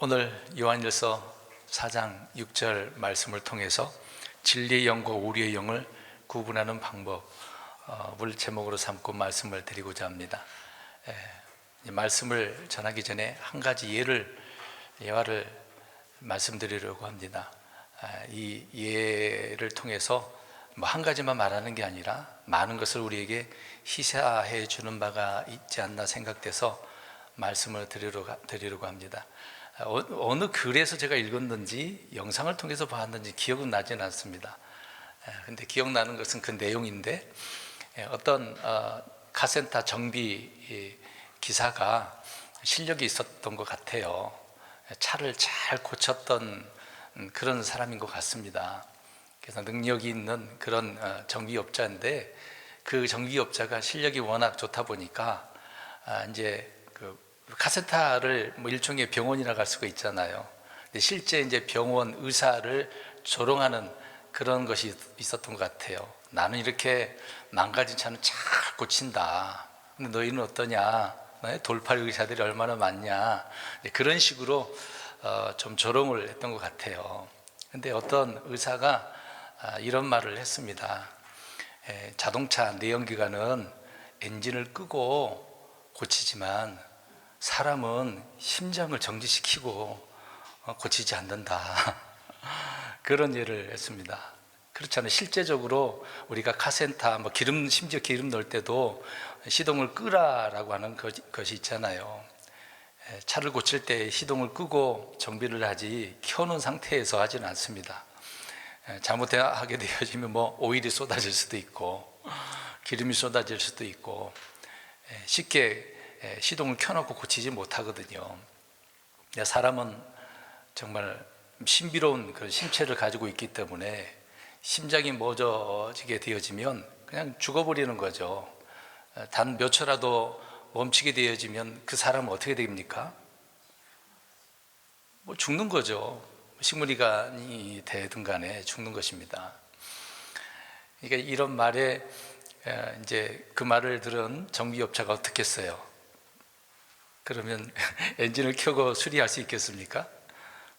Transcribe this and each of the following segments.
오늘 요한일서 4장 6절 말씀을 통해서 진리의 영과 오류의 영을 구분하는 방법을 제목으로 삼고 말씀을 드리고자 합니다. 말씀을 전하기 전에 한 가지 예화를 말씀드리려고 합니다. 이 예를 통해서 한 가지만 말하는 게 아니라 많은 것을 우리에게 시사해 주는 바가 있지 않나 생각돼서 말씀을 드리려고 합니다. 어느 글에서 제가 읽었는지 영상을 통해서 봤는지 기억은 나지는 않습니다. 근데 기억나는 것은 그 내용인데, 어떤 카센터 정비 기사가 실력이 있었던 것 같아요. 차를 잘 고쳤던 그런 사람인 것 같습니다. 그래서 능력이 있는 그런 정비업자인데, 그 정비업자가 실력이 워낙 좋다 보니까 이제 카센터를 일종의 병원이라고 할 수가 있잖아요. 근데 실제 이제 병원 의사를 조롱하는 그런 것이 있었던 것 같아요. 나는 이렇게 망가진 차는 잘 고친다. 근데 너희는 어떠냐? 돌팔 의사들이 얼마나 많냐? 그런 식으로 좀 조롱을 했던 것 같아요. 근데 어떤 의사가 이런 말을 했습니다. 자동차 내연기관은 엔진을 끄고 고치지만 사람은 심장을 정지시키고 고치지 않는다. 그런 예를 했습니다. 그렇잖아요. 실제적으로 우리가 카센터, 심지어 기름 넣을 때도 시동을 끄라라고 하는 것이 있잖아요. 차를 고칠 때 시동을 끄고 정비를 하지 켜놓은 상태에서 하지는 않습니다. 잘못하게 되어지면 오일이 쏟아질 수도 있고 기름이 쏟아질 수도 있고 쉽게 시동을 켜놓고 고치지 못하거든요. 사람은 정말 신비로운 그 심체를 가지고 있기 때문에 심장이 멎어지게 되어지면 그냥 죽어버리는 거죠. 단 몇 초라도 멈추게 되어지면 그 사람은 어떻게 됩니까? 죽는 거죠. 식물이간이 되든 간에 죽는 것입니다. 그러니까 이런 말에 이제 그 말을 들은 정비업자가 어떻게 했어요? 그러면 엔진을 켜고 수리할 수 있겠습니까?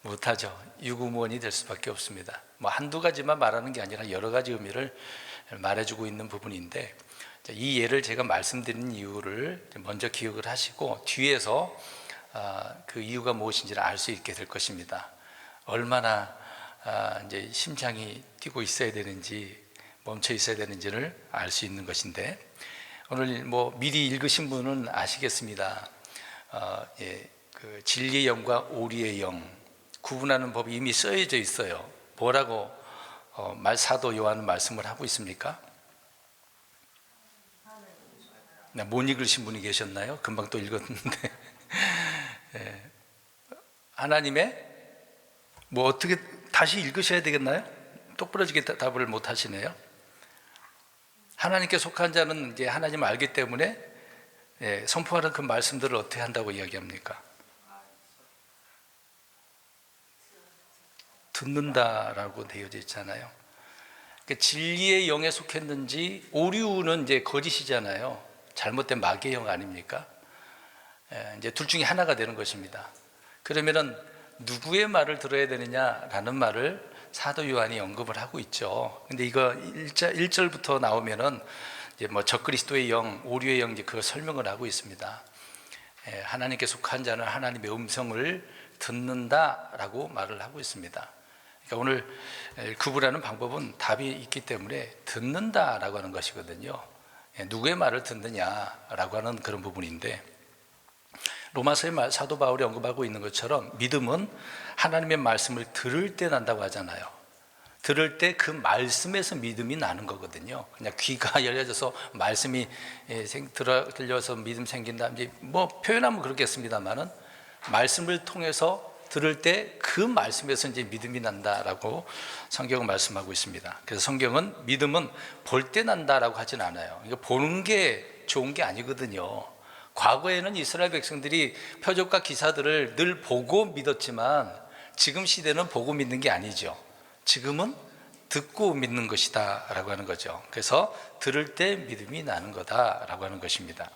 못하죠. 유구무원이 될 수밖에 없습니다. 한두 가지만 말하는 게 아니라 여러 가지 의미를 말해주고 있는 부분인데, 이 예를 제가 말씀드린 이유를 먼저 기억을 하시고 뒤에서 그 이유가 무엇인지를 알 수 있게 될 것입니다. 얼마나 이제 심장이 뛰고 있어야 되는지 멈춰 있어야 되는지를 알 수 있는 것인데, 오늘 미리 읽으신 분은 아시겠습니다. 그 진리의 영과 오류의 영 구분하는 법이 이미 쓰여져 있어요. 뭐라고 사도 요한은 말씀을 하고 있습니까? 못 읽으신 분이 계셨나요? 금방 또 읽었는데 하나님의 어떻게 다시 읽으셔야 되겠나요? 똑부러지게 답을 못 하시네요. 하나님께 속한 자는 이제 하나님을 알기 때문에 선포하는 그 말씀들을 어떻게 한다고 이야기합니까? 듣는다라고 되어져 있잖아요. 그러니까 진리의 영에 속했는지, 오류는 이제 거짓이잖아요. 잘못된 마귀의 영 아닙니까? 이제 둘 중에 하나가 되는 것입니다. 그러면은 누구의 말을 들어야 되느냐라는 말을 사도 요한이 언급을 하고 있죠. 근데 이거 1절부터 나오면은 이제 적그리스도의 영, 오류의 영, 그걸 설명을 하고 있습니다. 하나님께 속한 자는 하나님의 음성을 듣는다라고 말을 하고 있습니다. 그러니까 오늘 구분하는 방법은 답이 있기 때문에 듣는다라고 하는 것이거든요. 누구의 말을 듣느냐라고 하는 그런 부분인데, 로마서의 사도 바울이 언급하고 있는 것처럼 믿음은 하나님의 말씀을 들을 때 난다고 하잖아요. 들을 때 그 말씀에서 믿음이 나는 거거든요. 그냥 귀가 열려져서 말씀이 들려서 믿음 생긴다, 표현하면 그렇겠습니다만은 말씀을 통해서 들을 때 그 말씀에서 이제 믿음이 난다라고 성경은 말씀하고 있습니다. 그래서 성경은 믿음은 볼 때 난다라고 하진 않아요. 이거 보는 게 좋은 게 아니거든요. 과거에는 이스라엘 백성들이 표적과 기사들을 늘 보고 믿었지만 지금 시대는 보고 믿는 게 아니죠. 지금은 듣고 믿는 것이다 라고 하는 거죠. 그래서 들을 때 믿음이 나는 거다 라고 하는 것입니다.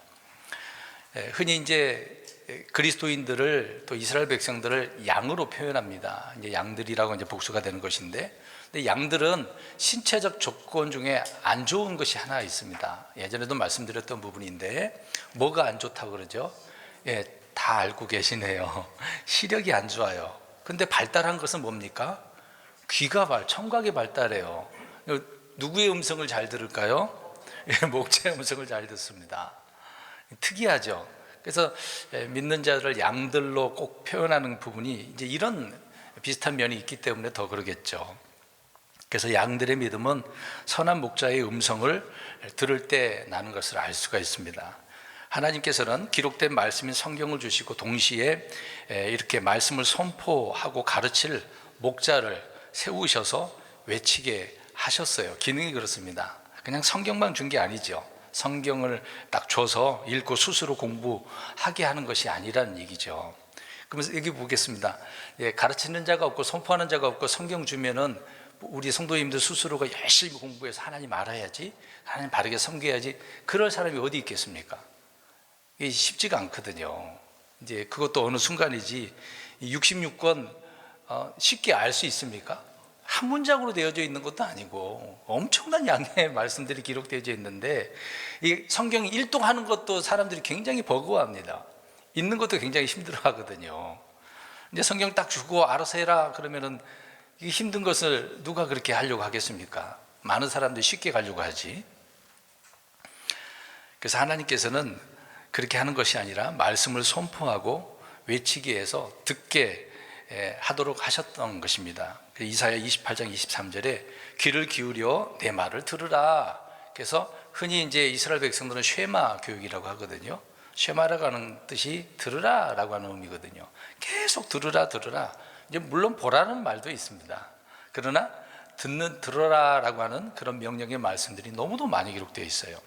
흔히 이제 그리스도인들을 또 이스라엘 백성들을 양으로 표현합니다. 이제 양들이라고 이제 복수가 되는 것인데, 근데 양들은 신체적 조건 중에 안 좋은 것이 하나 있습니다. 예전에도 말씀드렸던 부분인데 뭐가 안 좋다고 그러죠? 예, 다 알고 계시네요. 시력이 안 좋아요. 근데 발달한 것은 뭡니까? 청각이 발달해요. 누구의 음성을 잘 들을까요? 예, 목자의 음성을 잘 듣습니다. 특이하죠. 그래서 믿는 자들을 양들로 꼭 표현하는 부분이 이제 이런 비슷한 면이 있기 때문에 더 그러겠죠. 그래서 양들의 믿음은 선한 목자의 음성을 들을 때 나는 것을 알 수가 있습니다. 하나님께서는 기록된 말씀인 성경을 주시고 동시에 이렇게 말씀을 선포하고 가르칠 목자를 세우셔서 외치게 하셨어요. 기능이 그렇습니다. 그냥 성경만 준 게 아니죠. 성경을 딱 줘서 읽고 스스로 공부하게 하는 것이 아니라는 얘기죠. 그러면서 여기 보겠습니다. 가르치는 자가 없고 선포하는 자가 없고 성경 주면은 우리 성도님들 스스로가 열심히 공부해서 하나님 알아야지, 하나님 바르게 섬겨야지, 그럴 사람이 어디 있겠습니까? 이게 쉽지가 않거든요. 이제 그것도 어느 순간이지 66권 쉽게 알 수 있습니까? 한 문장으로 되어져 있는 것도 아니고 엄청난 양의 말씀들이 기록되어져 있는데, 이 성경 일독하는 것도 사람들이 굉장히 버거워합니다. 읽는 것도 굉장히 힘들어하거든요. 이제 성경 딱 주고 알아서 해라 그러면은 이 힘든 것을 누가 그렇게 하려고 하겠습니까? 많은 사람들이 쉽게 가려고 하지. 그래서 하나님께서는 그렇게 하는 것이 아니라 말씀을 선포하고 외치기 위해서 듣게 하도록 하셨던 것입니다. 이사야 28장 23절에 귀를 기울여 내 말을 들으라. 그래서 흔히 이제 이스라엘 백성들은 쉐마 교육이라고 하거든요. 쉐마라고 하는 뜻이 들으라 라고 하는 의미거든요. 계속 들으라 들으라. 이제 물론 보라는 말도 있습니다. 그러나 들어라 라고 하는 그런 명령의 말씀들이 너무도 많이 기록되어 있어요.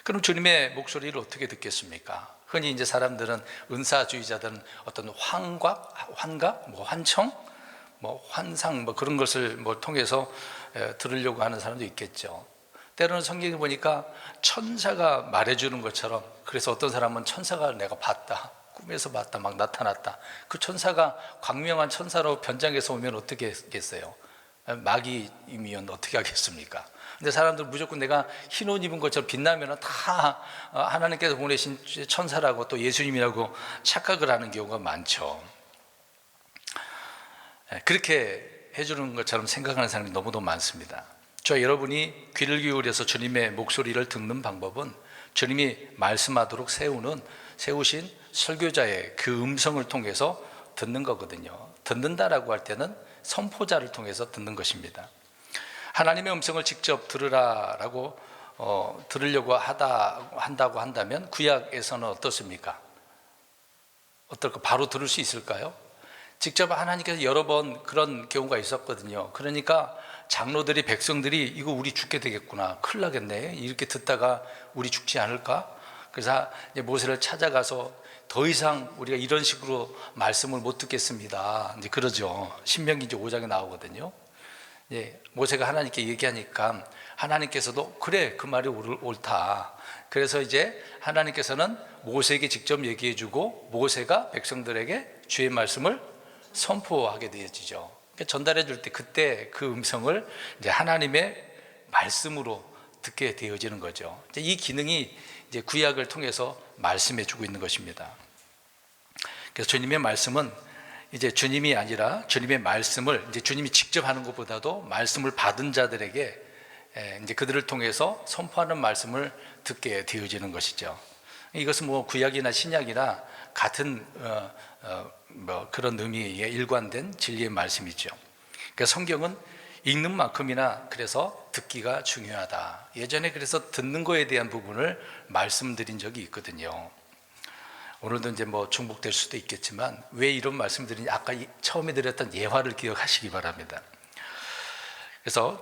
그럼 주님의 목소리를 어떻게 듣겠습니까? 흔히 이제 사람들은 은사주의자들은 어떤 환각, 환청, 환상 그런 것을 통해서 들으려고 하는 사람도 있겠죠. 때로는 성경에 보니까 천사가 말해주는 것처럼, 그래서 어떤 사람은 천사가 내가 봤다, 꿈에서 봤다, 막 나타났다. 그 천사가 광명한 천사로 변장해서 오면 어떻게 했겠어요? 마귀이면 어떻게 하겠습니까? 근데 사람들은 무조건 내가 흰 옷 입은 것처럼 빛나면 다 하나님께서 보내신 천사라고 또 예수님이라고 착각을 하는 경우가 많죠. 그렇게 해주는 것처럼 생각하는 사람이 너무도 많습니다. 저 여러분이 귀를 기울여서 주님의 목소리를 듣는 방법은 주님이 말씀하도록 세우신 설교자의 그 음성을 통해서 듣는 거거든요. 듣는다라고 할 때는 선포자를 통해서 듣는 것입니다. 하나님의 음성을 직접 들으라라고 들으려고 한다고 한다면 구약에서는 어떻습니까? 어떨까? 바로 들을 수 있을까요? 직접 하나님께서 여러 번 그런 경우가 있었거든요. 그러니까 장로들이, 백성들이 이거 우리 죽게 되겠구나, 큰일 나겠네, 이렇게 듣다가 우리 죽지 않을까? 그래서 이제 모세를 찾아가서 더 이상 우리가 이런 식으로 말씀을 못 듣겠습니다, 이제 그러죠. 신명기 이제 5장에 나오거든요. 예, 모세가 하나님께 얘기하니까 하나님께서도 그래, 그 말이 옳다. 그래서 이제 하나님께서는 모세에게 직접 얘기해주고 모세가 백성들에게 주의 말씀을 선포하게 되어지죠. 전달해 줄 때 그때 그 음성을 이제 하나님의 말씀으로 듣게 되어지는 거죠. 이 기능이 이제 구약을 통해서 말씀해 주고 있는 것입니다. 그래서 주님의 말씀은 이제 주님이 아니라 주님의 말씀을 이제 주님이 직접 하는 것보다도 말씀을 받은 자들에게 이제 그들을 통해서 선포하는 말씀을 듣게 되어지는 것이죠. 이것은 구약이나 신약이나 같은 그런 의미의 일관된 진리의 말씀이죠. 그러니까 성경은 읽는 만큼이나 그래서 듣기가 중요하다. 예전에 그래서 듣는 거에 대한 부분을 말씀드린 적이 있거든요. 오늘도 이제 중복될 수도 있겠지만 왜 이런 말씀드리냐, 아까 처음에 드렸던 예화를 기억하시기 바랍니다. 그래서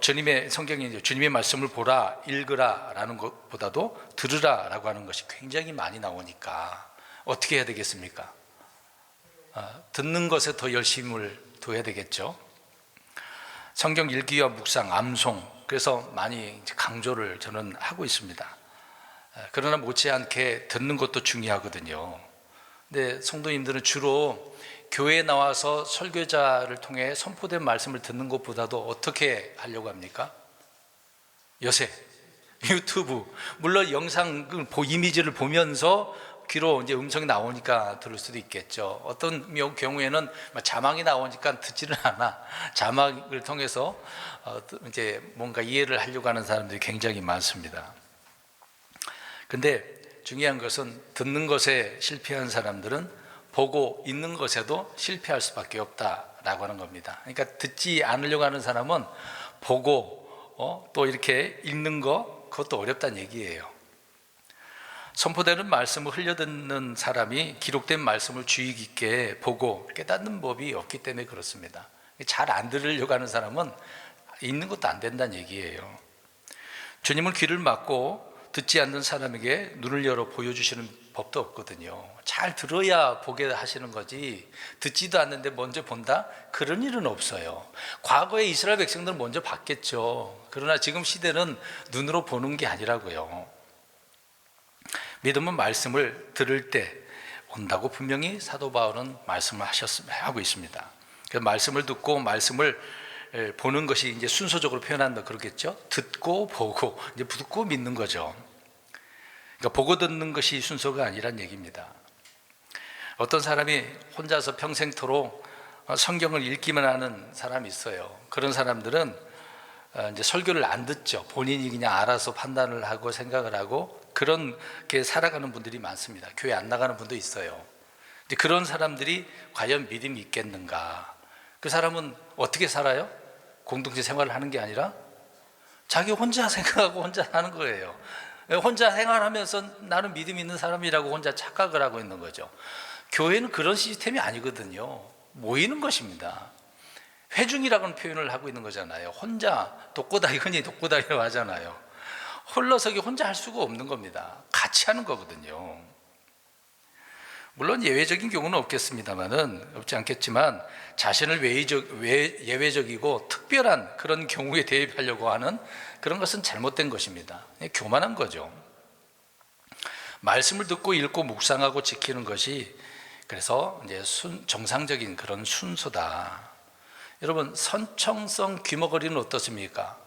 성경이 주님의 말씀을 보라, 읽으라 라는 것보다도 들으라 라고 하는 것이 굉장히 많이 나오니까 어떻게 해야 되겠습니까? 듣는 것에 더 열심을 둬야 되겠죠. 성경 읽기와 묵상, 암송, 그래서 많이 강조를 저는 하고 있습니다. 그러나 못지않게 듣는 것도 중요하거든요. 근데 성도님들은 주로 교회에 나와서 설교자를 통해 선포된 말씀을 듣는 것보다도 어떻게 하려고 합니까? 요새 유튜브, 물론 영상 이미지를 보면서 귀로 이제 음성이 나오니까 들을 수도 있겠죠. 어떤 경우에는 자막이 나오니까 듣지는 않아. 자막을 통해서 이제 뭔가 이해를 하려고 하는 사람들이 굉장히 많습니다. 근데 중요한 것은 듣는 것에 실패한 사람들은 보고 있는 것에도 실패할 수밖에 없다라고 하는 겁니다. 그러니까 듣지 않으려고 하는 사람은 보고 또 이렇게 읽는 거, 그것도 어렵다는 얘기예요. 선포되는 말씀을 흘려듣는 사람이 기록된 말씀을 주의 깊게 보고 깨닫는 법이 없기 때문에 그렇습니다. 잘 안 들으려고 하는 사람은 읽는 것도 안 된다는 얘기예요. 주님은 귀를 막고 듣지 않는 사람에게 눈을 열어 보여주시는 법도 없거든요. 잘 들어야 보게 하시는 거지, 듣지도 않는데 먼저 본다? 그런 일은 없어요. 과거에 이스라엘 백성들은 먼저 봤겠죠. 그러나 지금 시대는 눈으로 보는 게 아니라고요. 믿음은 말씀을 들을 때 온다고 분명히 사도 바울은 말씀을 하고 있습니다. 그 말씀을 듣고 말씀을 보는 것이 이제 순서적으로 표현한다 그러겠죠. 듣고 보고, 이제 듣고 믿는 거죠. 그러니까 보고 듣는 것이 순서가 아니란 얘기입니다. 어떤 사람이 혼자서 평생토록 성경을 읽기만 하는 사람이 있어요. 그런 사람들은 이제 설교를 안 듣죠. 본인이 그냥 알아서 판단을 하고 생각을 하고 그렇게 살아가는 분들이 많습니다. 교회 안 나가는 분도 있어요. 근데 그런 사람들이 과연 믿음이 있겠는가? 그 사람은 어떻게 살아요? 공동체 생활을 하는 게 아니라 자기 혼자 생각하고 혼자 하는 거예요. 혼자 생활하면서 나는 믿음이 있는 사람이라고 혼자 착각을 하고 있는 거죠. 교회는 그런 시스템이 아니거든요. 모이는 것입니다. 회중이라고는 표현을 하고 있는 거잖아요. 혼자 독고다이, 흔히 독고다이라고 하잖아요. 홀로서기 혼자 할 수가 없는 겁니다. 같이 하는 거거든요. 물론 예외적인 경우는 없지 않겠지만 자신을 예외적이고 특별한 그런 경우에 대입하려고 하는 그런 것은 잘못된 것입니다. 교만한 거죠. 말씀을 듣고 읽고 묵상하고 지키는 것이 그래서 이제 정상적인 그런 순서다. 여러분, 선청성 귀머거리는 어떻습니까?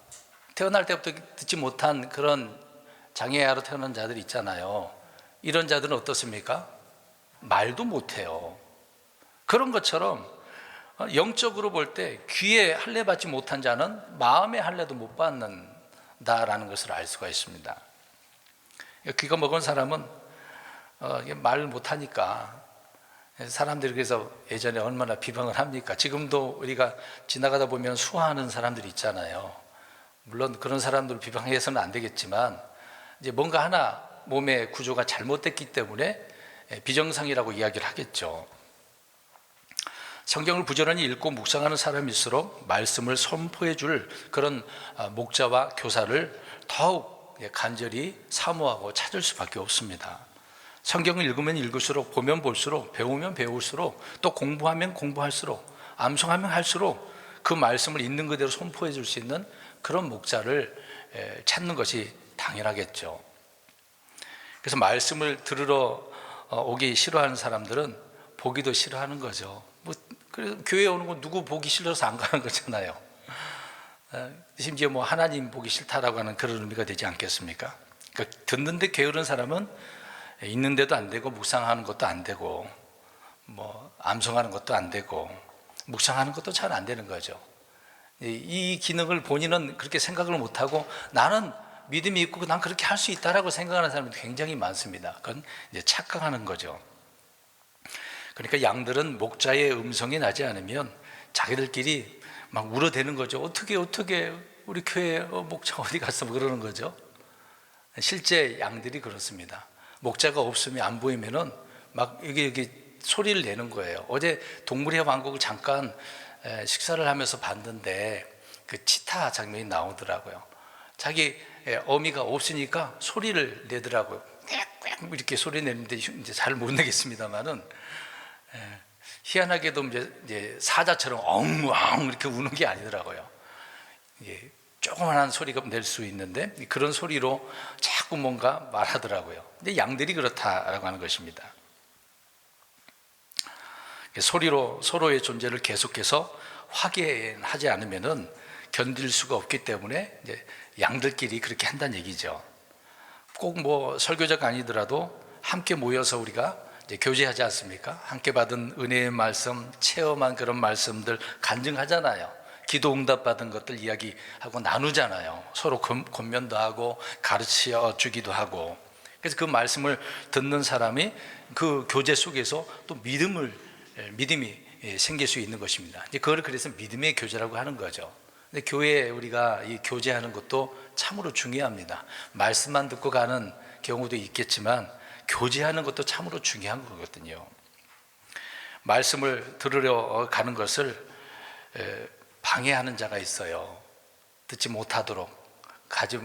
태어날 때부터 듣지 못한 그런 장애아로 태어난 자들 있잖아요. 이런 자들은 어떻습니까? 말도 못해요. 그런 것처럼 영적으로 볼 때 귀에 할례 받지 못한 자는 마음의 할례도 못 받는다라는 것을 알 수가 있습니다. 귀가 먹은 사람은 말을 못하니까 사람들이 그래서 예전에 얼마나 비방을 합니까? 지금도 우리가 지나가다 보면 수화하는 사람들이 있잖아요. 물론 그런 사람들을 비방해서는 안 되겠지만 이제 뭔가 하나 몸의 구조가 잘못됐기 때문에 비정상이라고 이야기를 하겠죠. 성경을 부지런히 읽고 묵상하는 사람일수록 말씀을 선포해 줄 그런 목자와 교사를 더욱 간절히 사모하고 찾을 수밖에 없습니다. 성경을 읽으면 읽을수록, 보면 볼수록, 배우면 배울수록, 또 공부하면 공부할수록, 암송하면 할수록 그 말씀을 있는 그대로 선포해 줄 수 있는 그런 목자를 찾는 것이 당연하겠죠. 그래서 말씀을 들으러 오기 싫어하는 사람들은 보기도 싫어하는 거죠. 그래서 교회에 오는 건 누구 보기 싫어서 안 가는 거잖아요. 심지어 하나님 보기 싫다라고 하는 그런 의미가 되지 않겠습니까? 그러니까 듣는데 게으른 사람은 있는데도 안 되고, 묵상하는 것도 안 되고, 암송하는 것도 안 되고, 묵상하는 것도 잘 안 되는 거죠. 이 기능을 본인은 그렇게 생각을 못하고 나는 믿음이 있고 난 그렇게 할 수 있다라고 생각하는 사람이 굉장히 많습니다. 그건 이제 착각하는 거죠. 그러니까 양들은 목자의 음성이 나지 않으면 자기들끼리 막 울어대는 거죠. 어떻게 우리 교회 목자 어디 갔어? 그러는 거죠. 실제 양들이 그렇습니다. 목자가 없으면 안 보이면은 막 여기 소리를 내는 거예요. 어제 동물의 왕국을 잠깐 식사를 하면서 봤는데 그 치타 장면이 나오더라고요. 자기 어미가 없으니까 소리를 내더라고요. 꽥꽥 이렇게 소리 내는데 이제 잘 못 내겠습니다만은 희한하게도 이제 사자처럼 엉엉 이렇게 우는 게 아니더라고요. 조그만한 소리가 낼 수 있는데 그런 소리로 자꾸 뭔가 말하더라고요. 근데 양들이 그렇다라고 하는 것입니다. 소리로 서로의 존재를 계속해서 확인하지 않으면은 견딜 수가 없기 때문에 이제 양들끼리 그렇게 한다는 얘기죠. 꼭 뭐 설교자가 아니더라도 함께 모여서 우리가 이제 교제하지 않습니까? 함께 받은 은혜의 말씀, 체험한 그런 말씀들 간증하잖아요. 기도 응답 받은 것들 이야기하고 나누잖아요. 서로 권면도 하고 가르쳐 주기도 하고. 그래서 그 말씀을 듣는 사람이 그 교제 속에서 또 믿음이 생길 수 있는 것입니다. 이제 그걸 그래서 믿음의 교제라고 하는 거죠. 근데 교회에 우리가 이 교제하는 것도 참으로 중요합니다. 말씀만 듣고 가는 경우도 있겠지만 교제하는 것도 참으로 중요한 거거든요. 말씀을 들으려 가는 것을 방해하는 자가 있어요. 듣지 못하도록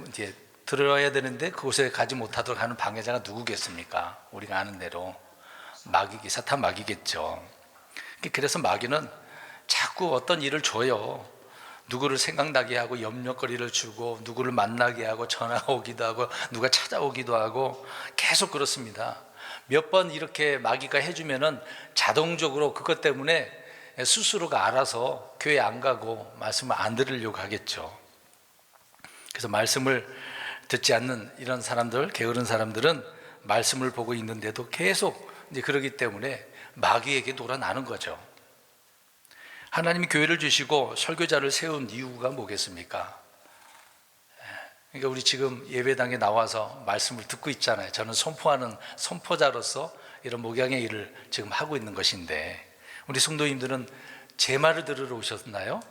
이제 들어야 되는데 그곳에 가지 못하도록 하는 방해자가 누구겠습니까? 우리가 아는 대로 사탄 마귀겠죠. 그래서 마귀는 자꾸 어떤 일을 줘요. 누구를 생각나게 하고 염려거리를 주고 누구를 만나게 하고 전화가 오기도 하고 누가 찾아오기도 하고 계속 그렇습니다. 몇 번 이렇게 마귀가 해주면은 자동적으로 그것 때문에 스스로가 알아서 교회 안 가고 말씀을 안 들으려고 하겠죠. 그래서 말씀을 듣지 않는 이런 사람들, 게으른 사람들은 말씀을 보고 있는데도 계속 이제 그러기 때문에 마귀에게 놀아나는 거죠. 하나님이 교회를 주시고 설교자를 세운 이유가 뭐겠습니까? 그러니까 우리 지금 예배당에 나와서 말씀을 듣고 있잖아요. 저는 선포하는 선포자로서 이런 목양의 일을 지금 하고 있는 것인데, 우리 성도님들은 제 말을 들으러 오셨나요?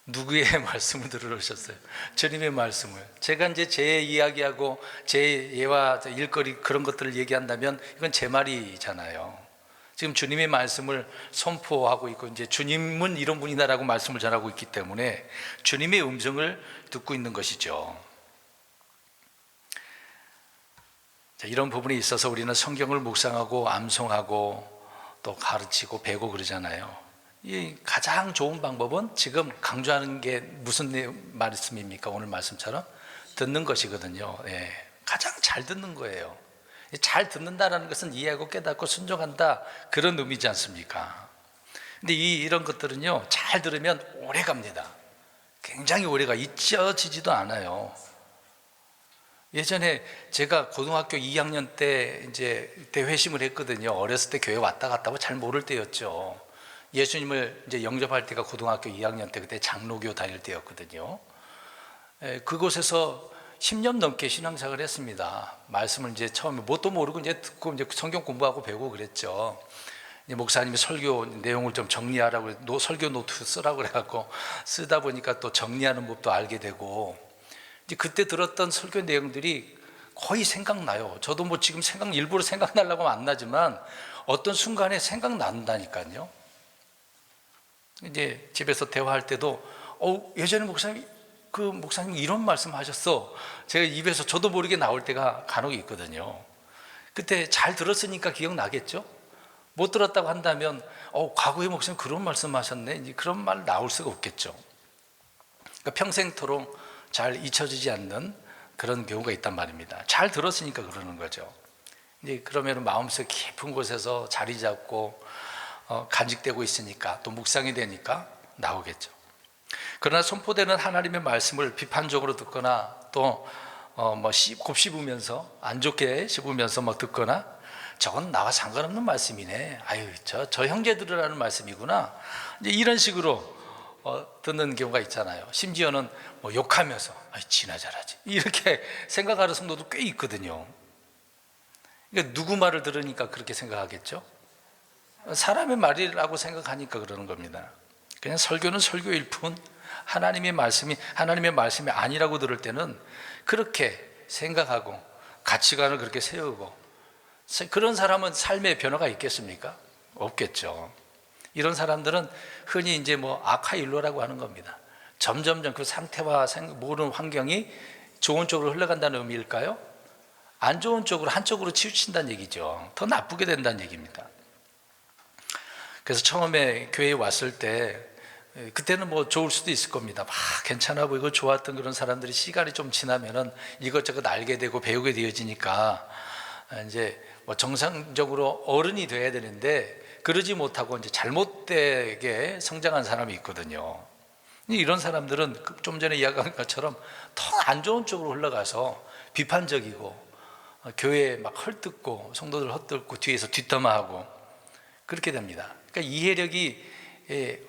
누구의 말씀을 들으러 오셨어요? 주님의 말씀을. 제가 이제 제 이야기하고 제 예와 일거리 그런 것들을 얘기한다면 이건 제 말이잖아요. 지금 주님의 말씀을 선포하고 있고 이제 주님은 이런 분이다라고 말씀을 전하고 있기 때문에 주님의 음성을 듣고 있는 것이죠. 자, 이런 부분에 있어서 우리는 성경을 묵상하고 암송하고 또 가르치고 배우고 그러잖아요. 이 가장 좋은 방법은 지금 강조하는 게 무슨 말씀입니까? 오늘 말씀처럼 듣는 것이거든요. 예, 가장 잘 듣는 거예요. 잘 듣는다는 것은 이해하고 깨닫고 순종한다, 그런 의미지 않습니까? 근데 이런 것들은요, 잘 들으면 오래 갑니다. 굉장히 오래가 잊혀지지도 않아요. 예전에 제가 고등학교 2학년 때 이제 회심을 했거든요. 어렸을 때 교회 왔다 갔다 하고 잘 모를 때였죠. 예수님을 이제 영접할 때가 고등학교 2학년 때, 그때 장로교 다닐 때였거든요. 그곳에서 10년 넘게 신앙생활을 했습니다. 말씀을 이제 처음에 뭣도 모르고 이제 듣고 이제 성경 공부하고 배우고 그랬죠. 이제 목사님이 설교 내용을 좀 정리하라고 설교 노트 쓰라고 그래갖고 쓰다 보니까 또 정리하는 법도 알게 되고, 이제 그때 들었던 설교 내용들이 거의 생각나요. 저도 뭐 지금 일부러 생각나려고 하면 안 나지만 어떤 순간에 생각난다니까요. 이제 집에서 대화할 때도 예전에 목사님 이런 말씀 하셨어. 제가 입에서 저도 모르게 나올 때가 간혹 있거든요. 그때 잘 들었으니까 기억나겠죠? 못 들었다고 한다면 과거에 목사님 그런 말씀 하셨네, 이제 그런 말 나올 수가 없겠죠. 그러니까 평생토록 잘 잊혀지지 않는 그런 경우가 있단 말입니다. 잘 들었으니까 그러는 거죠. 이제 그러면 마음속 깊은 곳에서 자리 잡고 간직되고 있으니까 또 묵상이 되니까 나오겠죠. 그러나 선포되는 하나님의 말씀을 비판적으로 듣거나 또 곱씹으면서 안 좋게 씹으면서 듣거나, 저건 나와 상관없는 말씀이네, 아유 저 형제들이라는 말씀이구나, 이제 이런 식으로 듣는 경우가 있잖아요. 심지어는 욕하면서 지나 잘하지 이렇게 생각하는 성도도 꽤 있거든요. 그러니까 누구 말을 들으니까 그렇게 생각하겠죠? 사람의 말이라고 생각하니까 그러는 겁니다. 그냥 설교는 설교일 뿐 하나님의 말씀이 아니라고 들을 때는 그렇게 생각하고 가치관을 그렇게 세우고, 그런 사람은 삶의 변화가 있겠습니까? 없겠죠. 이런 사람들은 흔히 이제 아카일로라고 하는 겁니다. 점점점 그 상태와 모든 환경이 좋은 쪽으로 흘러간다는 의미일까요? 안 좋은 쪽으로, 한쪽으로 치우친다는 얘기죠. 더 나쁘게 된다는 얘기입니다. 그래서 처음에 교회에 왔을 때 그때는 좋을 수도 있을 겁니다. 괜찮아 보이고 좋았던 그런 사람들이 시간이 좀 지나면은 이것저것 알게 되고 배우게 되어지니까 이제 정상적으로 어른이 돼야 되는데 그러지 못하고 이제 잘못되게 성장한 사람이 있거든요. 이런 사람들은 좀 전에 이야기한 것처럼 더 안 좋은 쪽으로 흘러가서 비판적이고 교회에 막 헐뜯고 성도들 헛뜯고 뒤에서 뒷담화하고 그렇게 됩니다. 그러니까 이해력이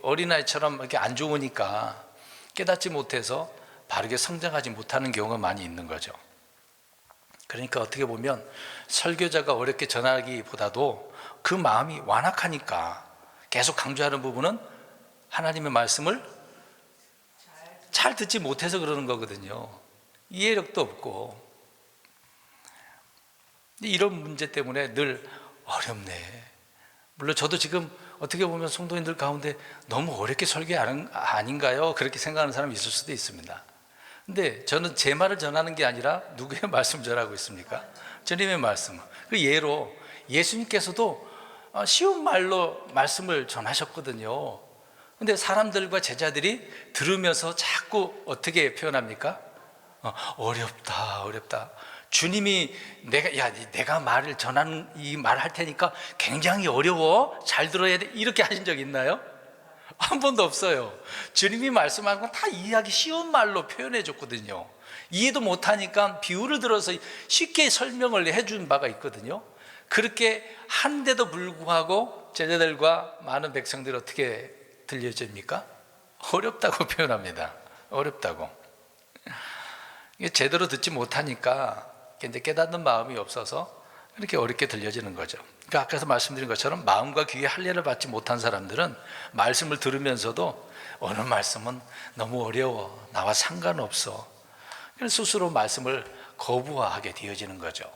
어린아이처럼 이렇게 안 좋으니까 깨닫지 못해서 바르게 성장하지 못하는 경우가 많이 있는 거죠. 그러니까 어떻게 보면 설교자가 어렵게 전하기보다도 그 마음이 완악하니까 계속 강조하는 부분은 하나님의 말씀을 잘 듣지 못해서 그러는 거거든요. 이해력도 없고. 이런 문제 때문에 늘 어렵네. 물론 저도 지금 어떻게 보면 성도님들 가운데 너무 어렵게 설교하는 아닌가요? 그렇게 생각하는 사람이 있을 수도 있습니다. 근데 저는 제 말을 전하는 게 아니라 누구의 말씀 전하고 있습니까? 주님의 말씀. 그 예로 예수님께서도 쉬운 말로 말씀을 전하셨거든요. 근데 사람들과 제자들이 들으면서 자꾸 어떻게 표현합니까? 어렵다, 어렵다. 주님이 내가 말을 전하는 이 말을 할 테니까 굉장히 어려워. 잘 들어야 돼. 이렇게 하신 적 있나요? 한 번도 없어요. 주님이 말씀하는 건 다 이해하기 쉬운 말로 표현해 줬거든요. 이해도 못하니까 비유를 들어서 쉽게 설명을 해준 바가 있거든요. 그렇게 한데도 불구하고 제자들과 많은 백성들이 어떻게 들려집니까? 어렵다고 표현합니다. 어렵다고. 제대로 듣지 못하니까 이제 깨닫는 마음이 없어서 이렇게 어렵게 들려지는 거죠. 그러니까 아까서 말씀드린 것처럼 마음과 귀에 할례를 받지 못한 사람들은 말씀을 들으면서도 어느 말씀은 너무 어려워, 나와 상관없어, 스스로 말씀을 거부하게 되어지는 거죠.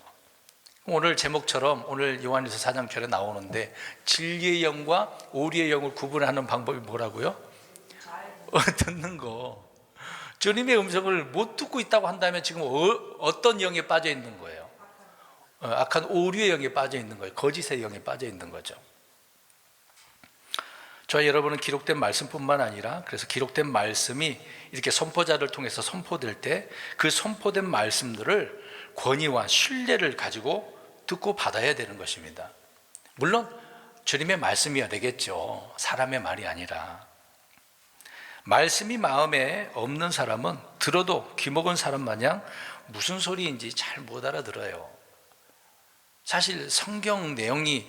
오늘 제목처럼 오늘 요한일서 4장 절에 나오는데 진리의 영과 오리의 영을 구분하는 방법이 뭐라고요? 듣는 거. 주님의 음성을 못 듣고 있다고 한다면 지금 어떤 영에 빠져 있는 거예요? 악한 오류의 영에 빠져 있는 거예요. 거짓의 영에 빠져 있는 거죠. 저와 여러분은 기록된 말씀뿐만 아니라 그래서 기록된 말씀이 이렇게 선포자를 통해서 선포될 때 그 선포된 말씀들을 권위와 신뢰를 가지고 듣고 받아야 되는 것입니다. 물론 주님의 말씀이어야 되겠죠. 사람의 말이 아니라. 말씀이 마음에 없는 사람은 들어도 귀먹은 사람 마냥 무슨 소리인지 잘 못 알아들어요. 사실 성경 내용이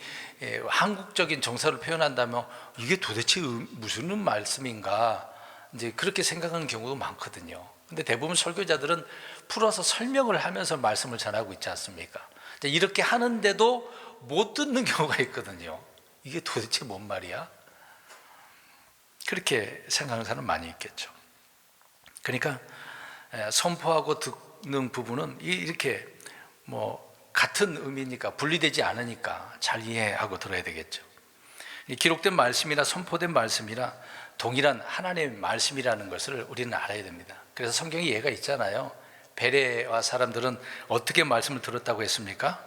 한국적인 정서를 표현한다면 이게 도대체 무슨 말씀인가 이제 그렇게 생각하는 경우도 많거든요. 근데 대부분 설교자들은 풀어서 설명을 하면서 말씀을 전하고 있지 않습니까? 이렇게 하는데도 못 듣는 경우가 있거든요. 이게 도대체 뭔 말이야? 그렇게 생각하는 사람 많이 있겠죠. 그러니까 선포하고 듣는 부분은 이렇게 같은 의미니까 분리되지 않으니까 잘 이해하고 들어야 되겠죠. 기록된 말씀이나 선포된 말씀이나 동일한 하나님의 말씀이라는 것을 우리는 알아야 됩니다. 그래서 성경에 예가 있잖아요. 베레와 사람들은 어떻게 말씀을 들었다고 했습니까?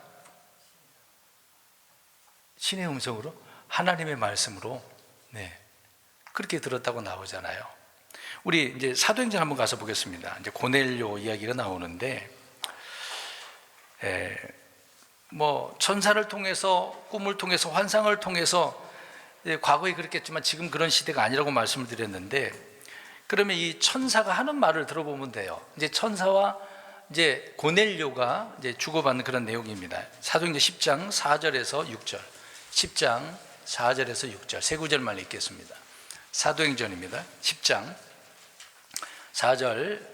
신의 음성으로, 하나님의 말씀으로, 그렇게 들었다고 나오잖아요. 우리 이제 사도행전 한번 가서 보겠습니다. 이제 고넬료 이야기가 나오는데, 천사를 통해서, 꿈을 통해서, 환상을 통해서, 과거에 그랬겠지만 지금 그런 시대가 아니라고 말씀을 드렸는데, 그러면 이 천사가 하는 말을 들어보면 돼요. 이제 천사와 이제 고넬료가 이제 주고받는 그런 내용입니다. 사도행전 10장 4절에서 6절, 10장 4절에서 6절, 세 구절만 읽겠습니다. 사도행전입니다. 10장 4절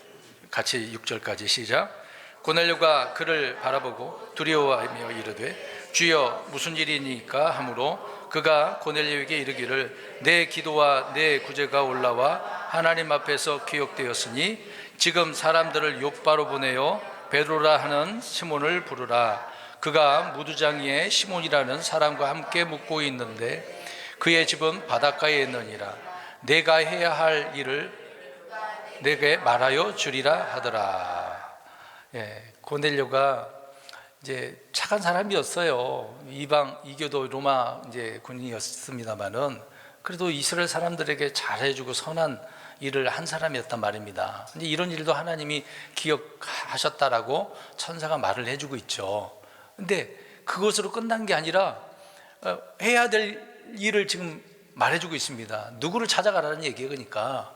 같이 6절까지 시작. 고넬료가 그를 바라보고 두려워하며 이르되 주여 무슨 일이니까 하므로 그가 고넬료에게 이르기를 내 기도와 내 구제가 올라와 하나님 앞에서 기억되었으니 지금 사람들을 요바로 보내어 베드로라 하는 시몬을 부르라. 그가 무두장이의 시몬이라는 사람과 함께 묵고 있는데 그의 집은 바닷가에 있느니라. 내가 해야 할 일을 내게 말하여 주리라 하더라. 고넬료가 이제 착한 사람이었어요. 이방 이교도 로마 이제 군인이었습니다만은 그래도 이스라엘 사람들에게 잘해주고 선한 일을 한 사람이었단 말입니다. 근데 이런 일도 하나님이 기억하셨다라고 천사가 말을 해주고 있죠. 근데 그것으로 끝난 게 아니라 해야 될 일을 지금 말해주고 있습니다. 누구를 찾아가라는 얘기예요. 그러니까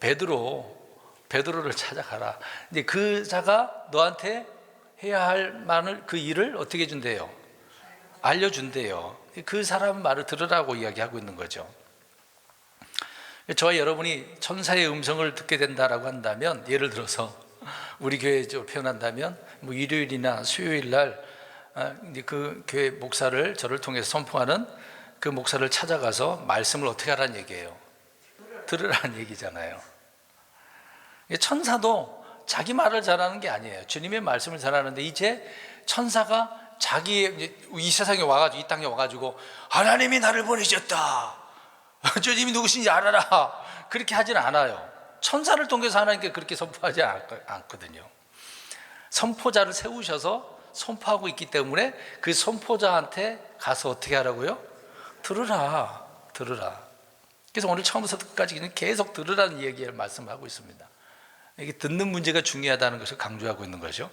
베드로를 찾아가라. 근데 그 자가 너한테 해야 할 만을, 그 일을 어떻게 준대요? 알려준대요. 그 사람 말을 들으라고 이야기하고 있는 거죠. 저와 여러분이 천사의 음성을 듣게 된다라고 한다면, 예를 들어서 우리 교회적으로 표현한다면 뭐 일요일이나 수요일 날 그 교회 목사를 저를 통해서 선포하는 그 목사를 찾아가서 말씀을 어떻게 하라는 얘기예요? 들으라는 얘기잖아요. 천사도 자기 말을 잘하는 게 아니에요. 주님의 말씀을 잘하는데, 이제 천사가 자기의 이 세상에 와가지고, 이 땅에 와가지고 하나님이 나를 보내셨다, 주님이 누구신지 알아라, 그렇게 하진 않아요. 천사를 통해서 하나님께 그렇게 선포하지 않거든요. 선포자를 세우셔서 선포하고 있기 때문에 그 선포자한테 가서 어떻게 하라고요? 들으라. 그래서 오늘 처음부터 끝까지 계속 들으라는 얘기를 말씀하고 있습니다. 이게 듣는 문제가 중요하다는 것을 강조하고 있는 거죠.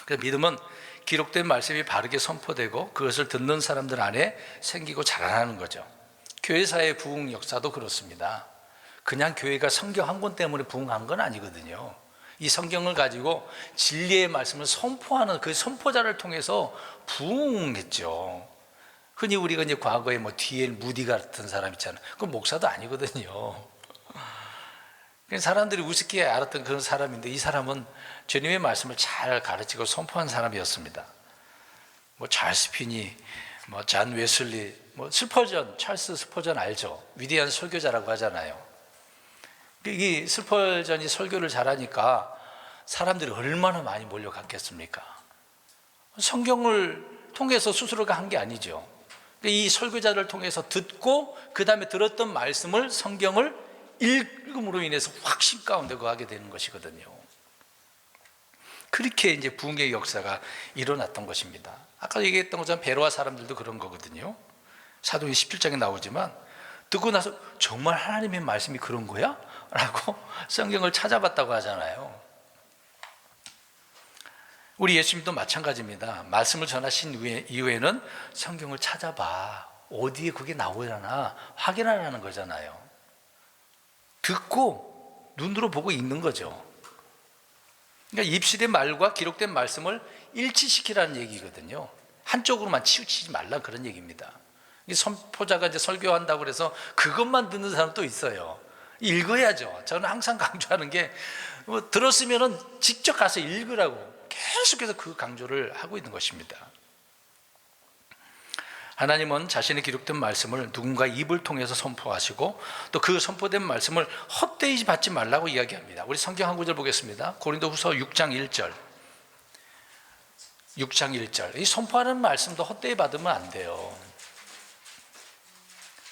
그래서 믿음은 기록된 말씀이 바르게 선포되고 그것을 듣는 사람들 안에 생기고 자라나는 거죠. 교회사의 부흥 역사도 그렇습니다. 그냥 교회가 성경 한 권 때문에 부흥한 건 아니거든요. 이 성경을 가지고 진리의 말씀을 선포하는 그 선포자를 통해서 부흥했죠. 흔히 우리가 이제 과거에 뭐 D.L. 무디 같은 사람 있잖아요. 그건 목사도 아니거든요. 사람들이 우습게 알았던 그런 사람인데, 이 사람은 주님의 말씀을 잘 가르치고 선포한 사람이었습니다. 뭐 찰스 피니, 뭐 잔 웨슬리, 뭐 스퍼전, 찰스 스퍼전 알죠? 위대한 설교자라고 하잖아요. 이 스퍼전이 설교를 잘하니까 사람들이 얼마나 많이 몰려갔겠습니까? 성경을 통해서 스스로가 한 게 아니죠. 이 설교자를 통해서 듣고 그 다음에 들었던 말씀을, 성경을 읽음으로 인해서 확신 가운데 거하게 되는 것이거든요. 그렇게 이제 부흥의 역사가 일어났던 것입니다. 아까 얘기했던 것처럼 베로아 사람들도 그런 거거든요. 사도행전 17장에 나오지만 듣고 나서 정말 하나님의 말씀이 그런 거야? 라고 성경을 찾아봤다고 하잖아요. 우리 예수님도 마찬가지입니다. 말씀을 전하신 이후에는 성경을 찾아봐. 어디에 그게 나오려나 확인하라는 거잖아요. 듣고 눈으로 보고 읽는 거죠. 그러니까 입술의 말과 기록된 말씀을 일치시키라는 얘기거든요. 한쪽으로만 치우치지 말라, 그런 얘기입니다. 이 선포자가 이제 설교한다고 그래서 그것만 듣는 사람도 있어요. 읽어야죠. 저는 항상 강조하는 게, 뭐 들었으면은 직접 가서 읽으라고 계속해서 그 강조를 하고 있는 것입니다. 하나님은 자신의 기록된 말씀을 누군가 입을 통해서 선포하시고, 또 그 선포된 말씀을 헛되이 받지 말라고 이야기합니다. 우리 성경 한 구절 보겠습니다. 고린도후서 6장 1절. 6장 1절. 이 선포하는 말씀도 헛되이 받으면 안 돼요.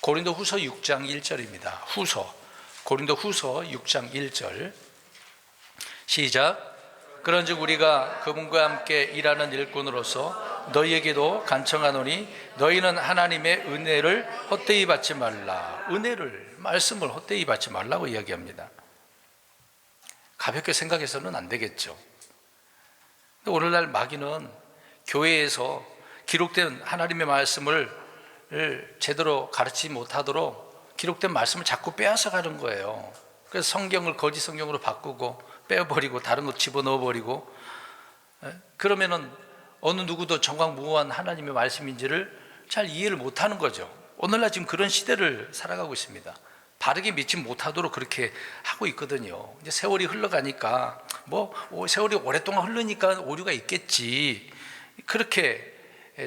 고린도후서 6장 1절입니다. 고린도후서 6장 1절. 시작. 그런즉 우리가 그분과 함께 일하는 일꾼으로서 너희에게도 간청하노니 너희는 하나님의 은혜를 헛되이 받지 말라. 은혜를, 말씀을 헛되이 받지 말라고 이야기합니다. 가볍게 생각해서는 안 되겠죠. 오늘날 마귀는 교회에서 기록된 하나님의 말씀을 제대로 가르치지 못하도록 기록된 말씀을 자꾸 빼앗아 가는 거예요. 그래서 성경을 거짓 성경으로 바꾸고 빼버리고 다른 거 집어넣어버리고, 그러면은 어느 누구도 정광무한 하나님의 말씀인지를 잘 이해를 못하는 거죠. 오늘날 지금 그런 시대를 살아가고 있습니다. 바르게 믿지 못하도록 그렇게 하고 있거든요. 이제 세월이 흘러가니까 뭐 세월이 오랫동안 흐르니까 오류가 있겠지, 그렇게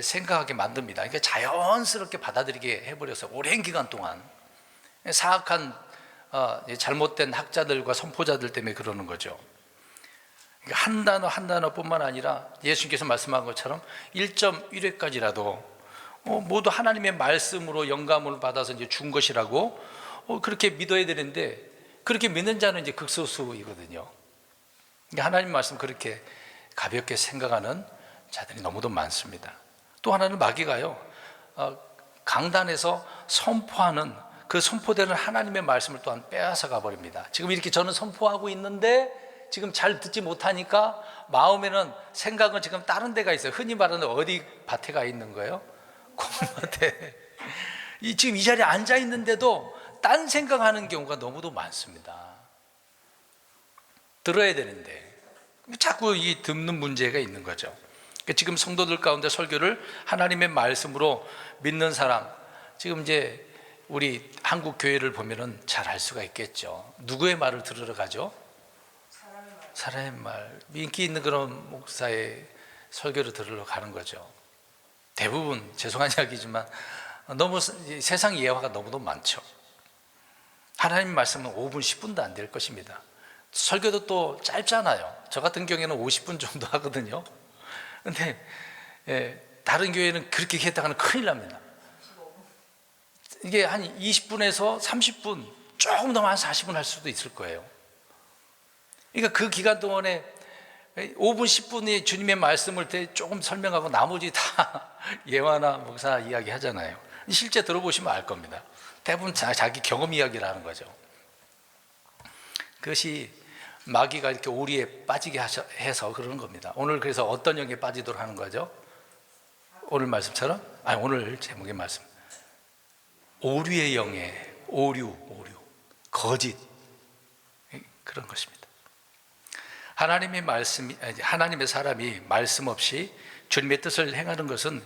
생각하게 만듭니다. 그러니까 자연스럽게 받아들이게 해버려서 오랜 기간 동안 사악한 잘못된 학자들과 선포자들 때문에 그러는 거죠. 한 단어 한 단어뿐만 아니라 예수님께서 말씀한 것처럼 1.1회까지라도 모두 하나님의 말씀으로 영감을 받아서 이제 준 것이라고 그렇게 믿어야 되는데, 그렇게 믿는 자는 이제 극소수이거든요. 하나님 말씀 그렇게 가볍게 생각하는 자들이 너무도 많습니다. 또 하나는 마귀가요, 강단에서 선포하는 그 선포되는 하나님의 말씀을 또한 빼앗아 가버립니다. 지금 이렇게 저는 선포하고 있는데 지금 잘 듣지 못하니까 마음에는, 생각은 지금 다른 데가 있어요. 흔히 말하는 어디 밭에 가 있는 거예요? 콩밭에. 지금 이 자리에 앉아 있는데도 딴 생각하는 경우가 너무도 많습니다. 들어야 되는데 자꾸 이 듣는 문제가 있는 거죠. 지금 성도들 가운데 설교를 하나님의 말씀으로 믿는 사람, 지금 이제 우리 한국 교회를 보면은 잘 알 수가 있겠죠. 누구의 말을 들으러 가죠? 사람의 말. 인기 있는 그런 목사의 설교를 들으러 가는 거죠. 대부분, 죄송한 이야기지만 너무 세상 예화가 너무도 많죠. 하나님 말씀은 5분, 10분도 안 될 것입니다. 설교도 또 짧잖아요. 저 같은 경우에는 50분 정도 하거든요. 근데 다른 교회는 그렇게 했다가는 큰일 납니다. 이게 한 20분에서 30분, 조금 더 한 40분 할 수도 있을 거예요. 그러니까 그 기간 동안에 5분, 10분이 주님의 말씀을 조금 설명하고 나머지 다 예화나 목사 이야기 하잖아요. 실제 들어보시면 알 겁니다. 대부분 자기 경험 이야기를 하는 거죠. 그것이 마귀가 이렇게 오리에 빠지게 해서 그러는 겁니다. 오늘 그래서 어떤 영에 빠지도록 하는 거죠? 오늘 말씀처럼? 오늘 제목의 말씀. 오류의 영에, 오류, 거짓. 그런 것입니다. 하나님의 사람이 말씀 없이 주님의 뜻을 행하는 것은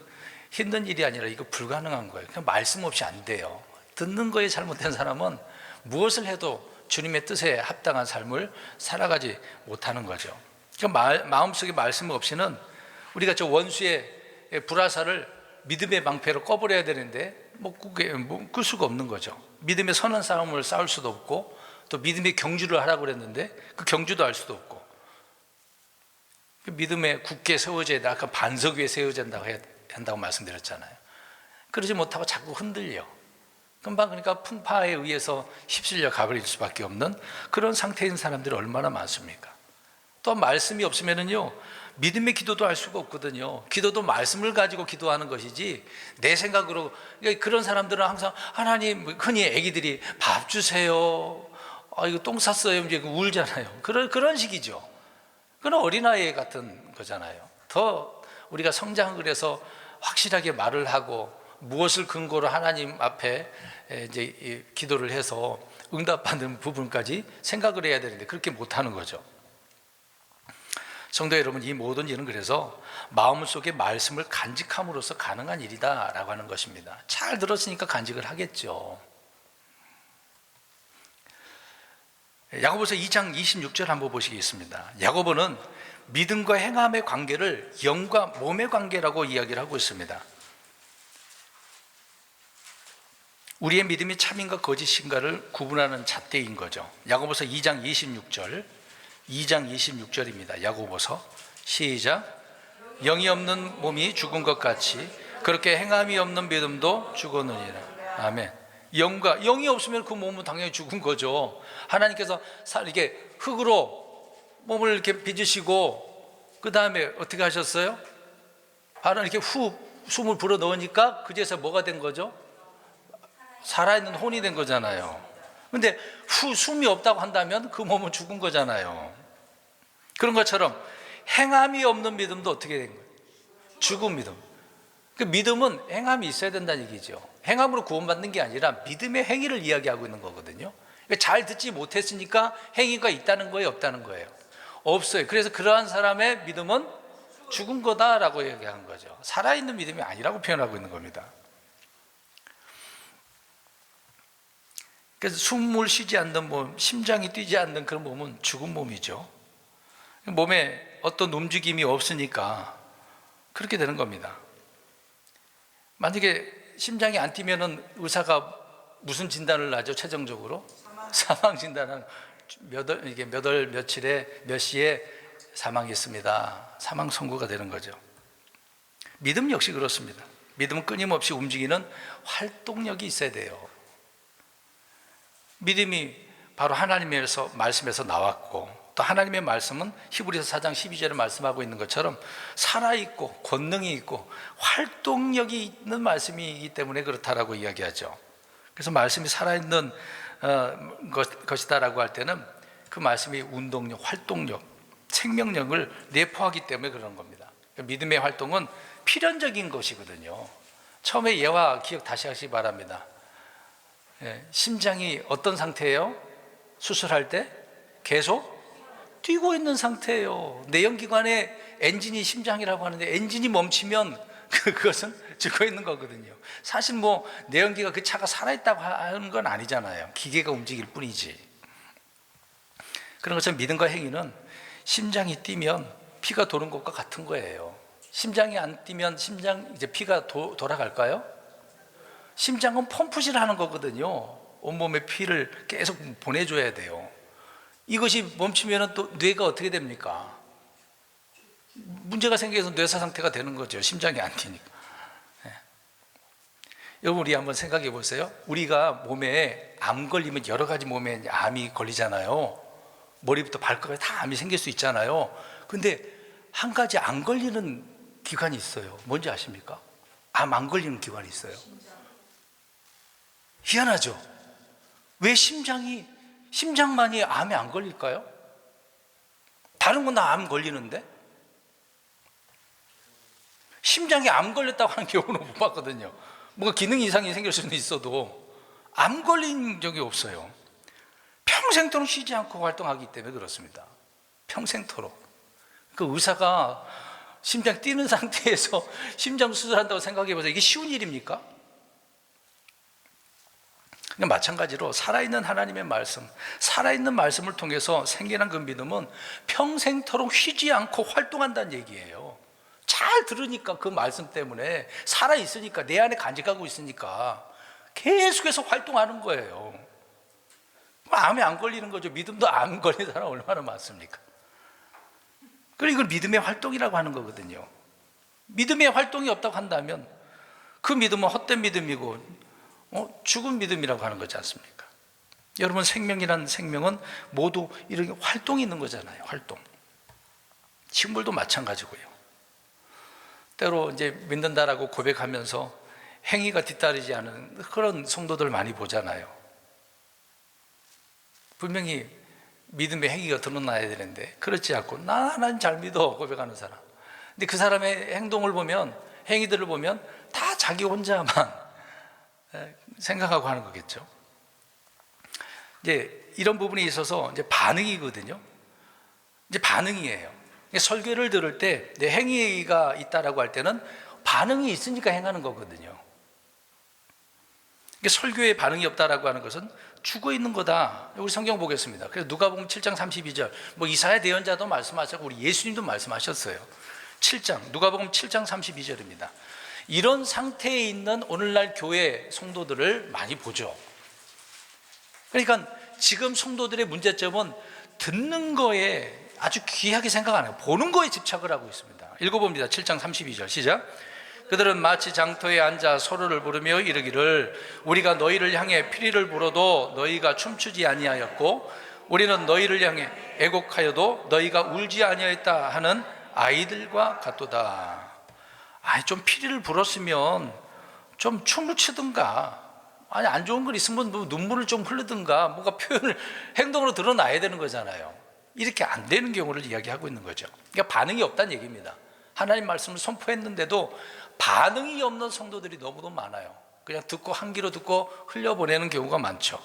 힘든 일이 아니라 이거 불가능한 거예요. 그냥 말씀 없이 안 돼요. 듣는 거에 잘못된 사람은 무엇을 해도 주님의 뜻에 합당한 삶을 살아가지 못하는 거죠. 그러니까 마음속에 말씀 없이는 우리가 저 원수의 불화살을 믿음의 방패로 꺼버려야 되는데 끌 수가 없는 거죠. 믿음의 선한 싸움을 싸울 수도 없고, 또 믿음의 경주를 하라고 그랬는데 그 경주도 할 수도 없고, 믿음의 굳게 세워져야 돼. 아까 반석 위에 세워져야 한다고 말씀드렸잖아요. 그러지 못하고 자꾸 흔들려. 금방 그러니까 풍파에 의해서 휩쓸려 가버릴 수밖에 없는 그런 상태인 사람들이 얼마나 많습니까? 또 말씀이 없으면은요, 믿음의 기도도 할 수가 없거든요. 기도도 말씀을 가지고 기도하는 것이지 내 생각으로. 그러니까 그런 사람들은 항상 하나님, 흔히 애기들이 밥 주세요, 이거 똥 쌌어요, 이제 울잖아요. 그런 식이죠. 그건 어린아이 같은 거잖아요. 더 우리가 성장을 해서 확실하게 말을 하고 무엇을 근거로 하나님 앞에 이제 기도를 해서 응답받는 부분까지 생각을 해야 되는데 그렇게 못하는 거죠. 성도 여러분, 이 모든 일은 그래서 마음속에 말씀을 간직함으로써 가능한 일이다라고 하는 것입니다. 잘 들었으니까 간직을 하겠죠. 야고보서 2장 26절 한번 보시겠습니다. 야고보는 믿음과 행함의 관계를 영과 몸의 관계라고 이야기를 하고 있습니다. 우리의 믿음이 참인가 거짓인가를 구분하는 잣대인 거죠. 야고보서 2장 26절입니다. 야고보서 시작. 영이 없는 몸이 죽은 것 같이 그렇게 행함이 없는 믿음도 죽었느니라. 아멘. 영이 없으면 그 몸은 당연히 죽은 거죠. 하나님께서 이렇게 흙으로 몸을 이렇게 빚으시고 그 다음에 어떻게 하셨어요? 바로 이렇게 숨을 불어 넣으니까 그제서 뭐가 된 거죠? 살아있는 혼이 된 거잖아요. 근데 숨이 없다고 한다면 그 몸은 죽은 거잖아요. 그런 것처럼 행함이 없는 믿음도 어떻게 된 거예요? 죽은 믿음. 그 믿음은 행함이 있어야 된다는 얘기죠. 행함으로 구원받는 게 아니라 믿음의 행위를 이야기하고 있는 거거든요. 잘 듣지 못했으니까 행위가 있다는 거예요, 없다는 거예요? 없어요. 그래서 그러한 사람의 믿음은 죽은 거다라고 얘기하는 거죠. 살아있는 믿음이 아니라고 표현하고 있는 겁니다. 그래서 숨을 쉬지 않는 몸, 심장이 뛰지 않는 그런 몸은 죽은 몸이죠. 몸에 어떤 움직임이 없으니까 그렇게 되는 겁니다. 만약에 심장이 안 뛰면은 의사가 무슨 진단을 하죠? 최종적으로 사망 진단은 며칠에 몇 시에 사망했습니다. 사망 선고가 되는 거죠. 믿음 역시 그렇습니다. 믿음은 끊임없이 움직이는 활동력이 있어야 돼요. 믿음이 바로 하나님의 말씀에서 나왔고, 또 하나님의 말씀은 히브리서 4장 12절에 말씀하고 있는 것처럼 살아있고 권능이 있고 활동력이 있는 말씀이기 때문에 그렇다라고 이야기하죠. 그래서 말씀이 살아있는 것이다라고 할 때는 그 말씀이 운동력, 활동력, 생명력을 내포하기 때문에 그런 겁니다. 믿음의 활동은 필연적인 것이거든요. 처음에 예화 기억 다시 하시기 바랍니다. 심장이 어떤 상태예요? 수술할 때 계속 뛰고 있는 상태예요. 내연기관의 엔진이 심장이라고 하는데 엔진이 멈추면 그것은 죽어 있는 거거든요. 사실 뭐 내연기가 그 차가 살아있다고 하는 건 아니잖아요. 기계가 움직일 뿐이지. 그런 것처럼 믿음과 행위는 심장이 뛰면 피가 도는 것과 같은 거예요. 심장이 안 뛰면 피가 돌아갈까요? 심장은 펌프질 하는 거거든요. 온몸에 피를 계속 보내줘야 돼요. 이것이 멈추면 또 뇌가 어떻게 됩니까? 문제가 생겨서 뇌사 상태가 되는 거죠. 심장이 안 뛰니까. 여러분, 우리 한번 생각해 보세요. 우리가 몸에 암 걸리면 여러 가지 몸에 암이 걸리잖아요. 머리부터 발끝까지 다 암이 생길 수 있잖아요. 근데 한 가지 안 걸리는 기관이 있어요. 뭔지 아십니까? 암 안 걸리는 기관이 있어요. 희한하죠? 왜 심장만이 암에 안 걸릴까요? 다른 건 다 암 걸리는데 심장이 암 걸렸다고 하는 경우는 못 봤거든요. 뭔가 기능 이상이 생길 수는 있어도 암 걸린 적이 없어요. 평생토록 쉬지 않고 활동하기 때문에 그렇습니다. 평생토록. 그 의사가 심장 뛰는 상태에서 심장 수술한다고 생각해 보세요. 이게 쉬운 일입니까? 마찬가지로 살아있는 하나님의 말씀, 살아있는 말씀을 통해서 생겨난 그 믿음은 평생토록 쉬지 않고 활동한다는 얘기예요. 잘 들으니까, 그 말씀 때문에 살아있으니까, 내 안에 간직하고 있으니까 계속해서 활동하는 거예요. 암에 안 걸리는 거죠. 믿음도 암 걸리는 사람 얼마나 많습니까? 그리고 이걸 믿음의 활동이라고 하는 거거든요. 믿음의 활동이 없다고 한다면 그 믿음은 헛된 믿음이고 죽은 믿음이라고 하는 거지 않습니까? 여러분, 생명이라는 생명은 모두 이렇게 활동이 있는 거잖아요. 활동. 식물도 마찬가지고요. 때로 이제 믿는다라고 고백하면서 행위가 뒤따르지 않은 그런 성도들 많이 보잖아요. 분명히 믿음의 행위가 드러나야 되는데 그렇지 않고 난 잘 믿어 고백하는 사람. 근데 그 사람의 행동을 보면, 행위들을 보면 다 자기 혼자만 생각하고 하는 거겠죠. 이제 이런 부분에 있어서 이제 반응이거든요. 이제 반응이에요. 설교를 들을 때 내 행위가 있다라고 할 때는 반응이 있으니까 행하는 거거든요. 설교에 반응이 없다라고 하는 것은 죽어 있는 거다. 우리 성경 보겠습니다. 그래서 누가복음 7장 32절, 이사야 대언자도 말씀하셨고 우리 예수님도 말씀하셨어요. 7장, 누가복음 7장 32절입니다. 이런 상태에 있는 오늘날 교회 성도들을 많이 보죠. 그러니까 지금 성도들의 문제점은 듣는 거에 아주 귀하게 생각 안 해요. 보는 거에 집착을 하고 있습니다. 읽어봅니다. 7장 32절 시작. 그들은 마치 장터에 앉아 서로를 부르며 이르기를 우리가 너희를 향해 피리를 불어도 너희가 춤추지 아니하였고 우리는 너희를 향해 애곡하여도 너희가 울지 아니하였다 하는 아이들과 같도다. 좀 피리를 불었으면 좀 춤을 추든가, 안 좋은 건 있으면 눈물을 좀 흐르든가, 뭔가 표현을 행동으로 드러나야 되는 거잖아요. 이렇게 안 되는 경우를 이야기하고 있는 거죠. 그러니까 반응이 없다는 얘기입니다. 하나님 말씀을 선포했는데도 반응이 없는 성도들이 너무도 많아요. 그냥 듣고 한 귀로 듣고 흘려보내는 경우가 많죠.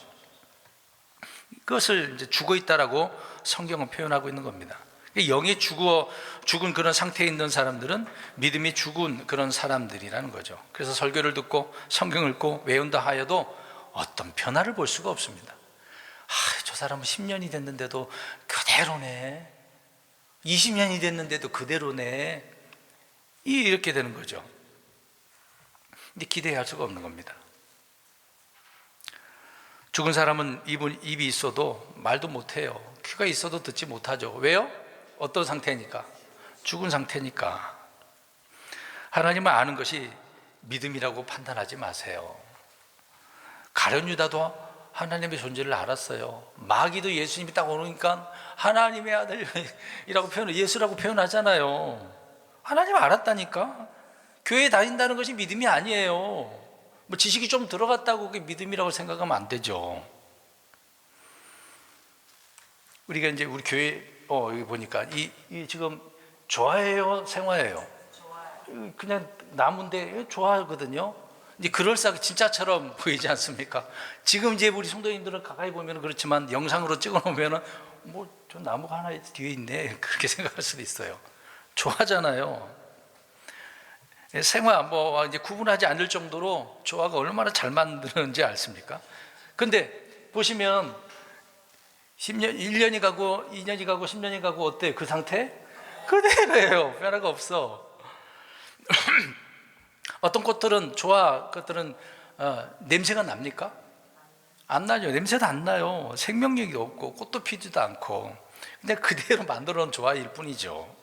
그것을 이제 죽어 있다라고 성경은 표현하고 있는 겁니다. 영이 죽은 그런 상태에 있는 사람들은 믿음이 죽은 그런 사람들이라는 거죠. 그래서 설교를 듣고 성경을 읽고 외운다 하여도 어떤 변화를 볼 수가 없습니다. 저 사람은 10년이 됐는데도 그대로네, 20년이 됐는데도 그대로네, 이렇게 되는 거죠. 근데 기대할 수가 없는 겁니다. 죽은 사람은 입이 있어도 말도 못해요. 귀가 있어도 듣지 못하죠. 왜요? 어떤 상태니까? 죽은 상태니까. 하나님을 아는 것이 믿음이라고 판단하지 마세요. 가룟 유다도 하나님의 존재를 알았어요. 마귀도 예수님이 딱 오니까 하나님의 아들이라고 예수라고 표현하잖아요. 하나님 알았다니까. 교회 다닌다는 것이 믿음이 아니에요. 지식이 좀 들어갔다고 그게 믿음이라고 생각하면 안 되죠. 우리가 이제 우리 교회 여기 보니까 이 지금 좋아해요, 생화예요? 그냥 나무인데 좋아하거든요. 이제 그럴싸하게 진짜처럼 보이지 않습니까? 지금 이제 우리 성도님들은 가까이 보면 그렇지만 영상으로 찍어 놓으면 뭐 저 나무가 하나 뒤에 있네 그렇게 생각할 수도 있어요. 좋아하잖아요. 생화 뭐 이제 구분하지 않을 정도로 조화가 얼마나 잘 만드는지 아십니까? 근데 보시면 10년, 1년이 가고 2년이 가고 10년이 가고 어때요? 그 상태? 그대로예요. 변화가 없어. 어떤 꽃들은 것들은 냄새가 납니까? 안 나죠. 냄새도 안 나요. 생명력이 없고 꽃도 피지도 않고. 근데 그대로 만들어 놓은 조화일 뿐이죠.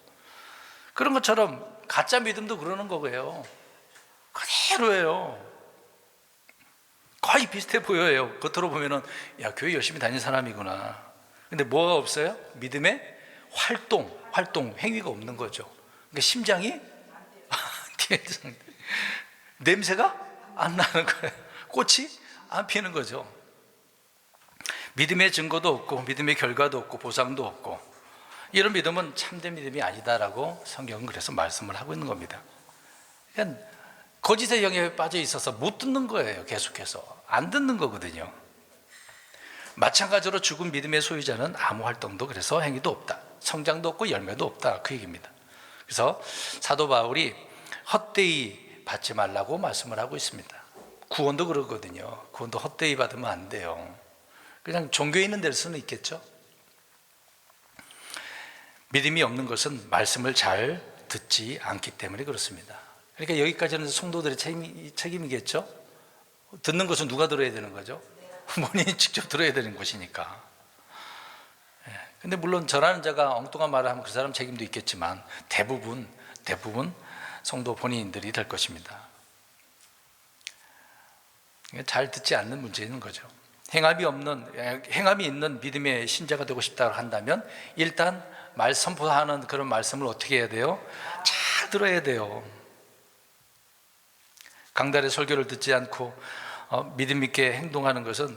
그런 것처럼 가짜 믿음도 그러는 거고요. 그대로예요. 거의 비슷해 보여요. 겉으로 보면은 야 교회 열심히 다니는 사람이구나. 근데 뭐가 없어요? 믿음의 활동, 행위가 없는 거죠. 그러니까 심장이 냄새가 안 나는 거예요. 꽃이 안 피는 거죠. 믿음의 증거도 없고 믿음의 결과도 없고 보상도 없고 이런 믿음은 참된 믿음이 아니다라고 성경은 그래서 말씀을 하고 있는 겁니다. 그러니까 거짓의 영역에 빠져 있어서 못 듣는 거예요. 계속해서 안 듣는 거거든요. 마찬가지로 죽은 믿음의 소유자는 아무 활동도 그래서 행위도 없다, 성장도 없고 열매도 없다, 그 얘기입니다. 그래서 사도 바울이 헛되이 받지 말라고 말씀을 하고 있습니다. 구원도 그러거든요. 구원도 헛되이 받으면 안 돼요. 그냥 종교에 있는 될 수는 있겠죠. 믿음이 없는 것은 말씀을 잘 듣지 않기 때문에 그렇습니다. 그러니까 여기까지는 성도들의 책임이겠죠. 듣는 것은 누가 들어야 되는 거죠? 본인이 직접 들어야 되는 것이니까. 근데 물론 전하는 자가 엉뚱한 말을 하면 그 사람 책임도 있겠지만 대부분 성도 본인들이 될 것입니다. 잘 듣지 않는 문제인 거죠. 행함이 있는 믿음의 신자가 되고 싶다고 한다면 일단 선포하는 그런 말씀을 어떻게 해야 돼요? 잘 들어야 돼요. 강단의 설교를 듣지 않고 믿음 있게 행동하는 것은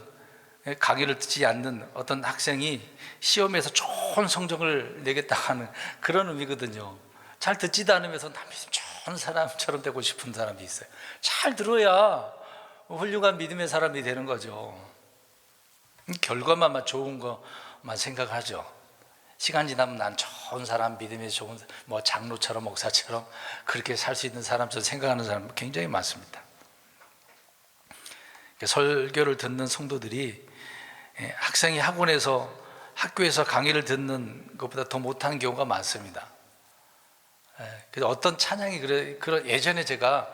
강의를 듣지 않는 어떤 학생이 시험에서 좋은 성적을 내겠다 하는 그런 의미거든요. 잘 듣지도 않으면서 나 믿음 좋은 사람처럼 되고 싶은 사람이 있어요. 잘 들어야 훌륭한 믿음의 사람이 되는 거죠. 결과만 좋은 것만 생각하죠. 시간 지나면 난 좋은 사람, 믿음이 좋은 뭐 장로처럼 목사처럼 그렇게 살 수 있는 사람처럼 생각하는 사람 굉장히 많습니다. 설교를 듣는 성도들이 학생이 학교에서 강의를 듣는 것보다 더 못하는 경우가 많습니다. 그래서 어떤 찬양이 그런 예전에 제가